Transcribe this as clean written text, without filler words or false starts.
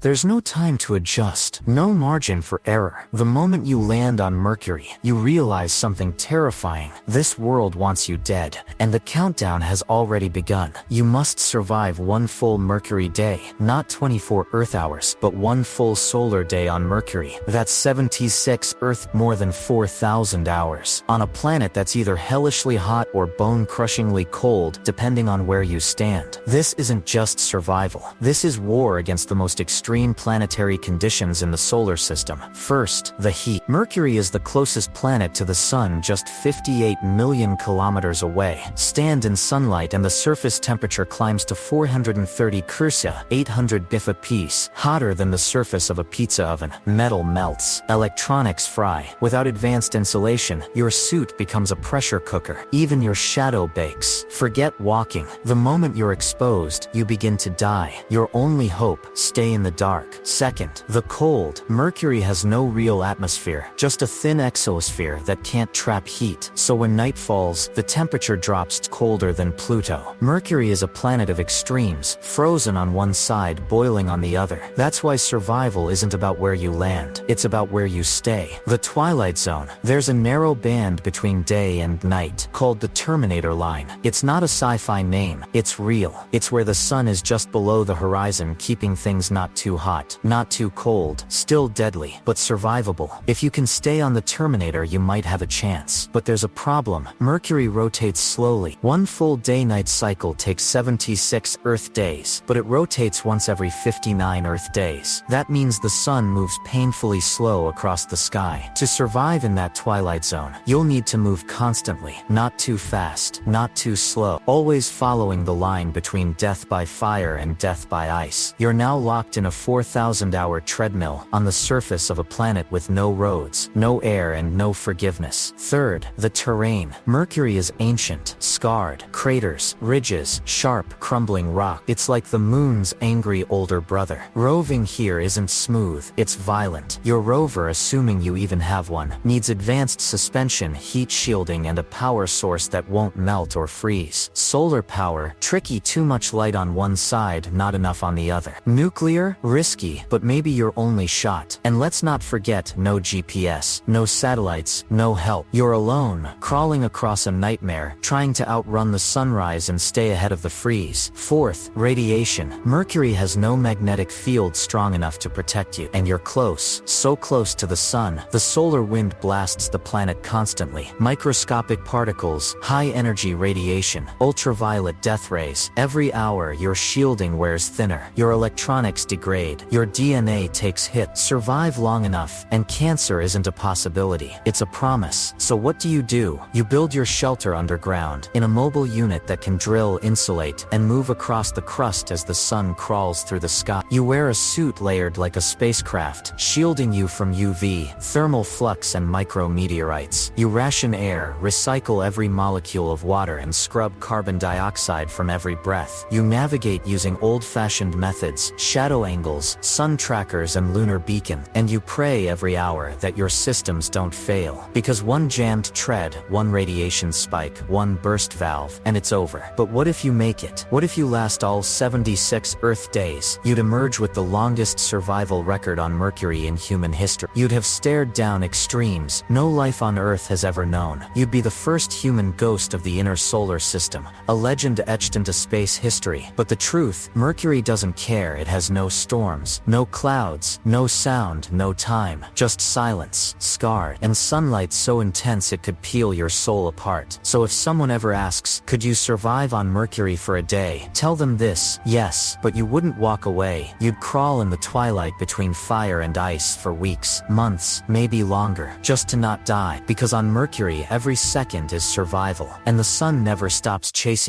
There's no time to adjust, no margin for error. The moment you land on Mercury, you realize something terrifying. This world wants you dead, and the countdown has already begun. You must survive one full Mercury day, not 24 Earth hours, but one full solar day on Mercury. That's 76 Earth, more than 4,000 hours, on a planet that's either hellishly hot or bone-crushingly cold, depending on where you stand. This isn't just survival. This is war against the most extreme planetary conditions in the solar system. First, the heat. Mercury is the closest planet to the sun, just 58 million kilometers away. Stand in sunlight and the surface temperature climbs to 430 Celsius, 800 Bif apiece, hotter than the surface of a pizza oven. Metal melts. Electronics fry. Without advanced insulation, your suit becomes a pressure cooker. Even your shadow bakes. Forget walking. The moment you're exposed, you begin to die. Your only hope, stay in the dark. Second, the cold. Mercury has no real atmosphere, just a thin exosphere that can't trap heat. So when night falls, the temperature drops colder than Pluto. Mercury is a planet of extremes, frozen on one side, boiling on the other. That's why survival isn't about where you land, it's about where you stay. The twilight zone. There's a narrow band between day and night, called the Terminator line. It's not a sci-fi name, it's real. It's where the sun is just below the horizon, keeping things not too hot, not too cold, still deadly, but survivable. If you can stay on the Terminator, you might have a chance. But there's a problem. Mercury rotates slowly. One full day-night cycle takes 76 Earth days, but it rotates once every 59 Earth days. That means the sun moves painfully slow across the sky. To survive in that twilight zone, you'll need to move constantly, not too fast, not too slow, always following the line between death by fire and death by ice. You're now locked in a 4,000-hour treadmill on the surface of a planet with no roads, no air, and no forgiveness. Third, the terrain. Mercury is ancient, scarred, craters, ridges, sharp, crumbling rock. It's like the moon's angry older brother. Roving here isn't smooth, it's violent. Your rover, assuming you even have one, needs advanced suspension, heat shielding, and a power source that won't melt or freeze. Solar power, tricky, too much light on one side, not enough on the other. Nuclear, risky, but maybe your only shot. And let's not forget, no GPS, no satellites, no help. You're alone, crawling across a nightmare, trying to outrun the sunrise and stay ahead of the freeze. Fourth, radiation. Mercury has no magnetic field strong enough to protect you, and you're close, so close to the sun. The solar wind blasts the planet constantly. Microscopic particles, high-energy radiation, ultraviolet death rays. Every hour, your shielding wears thinner. Your electronics degrade. Your DNA takes hits. Survive long enough, and cancer isn't a possibility. It's a promise. So what do? You build your shelter underground, in a mobile unit that can drill, insulate, and move across the crust as the sun crawls through the sky. You wear a suit layered like a spacecraft, shielding you from UV, thermal flux, and micrometeorites. You ration air, recycle every molecule of water, and scrub carbon dioxide from every breath. You navigate using old-fashioned methods, shadow angles, sun trackers, and lunar beacon. And you pray every hour that your systems don't fail. Because one jammed tread, one radiation spike, one burst valve, and it's over. But what if you make it? What if you last all 76 Earth days? You'd emerge with the longest survival record on Mercury in human history. You'd have stared down extremes no life on Earth has ever known. You'd be the first human ghost of the inner solar system, a legend etched into space history. But the truth, Mercury doesn't care. It has no storms, no clouds, no sound, no time, just silence, scarred, and sunlight so intense it could peel your soul apart. So if someone ever asks, could you survive on Mercury for a day? Tell them this: yes, but you wouldn't walk away. You'd crawl in the twilight between fire and ice for weeks, months, maybe longer, just to not die. Because on Mercury, every second is survival, and the sun never stops chasing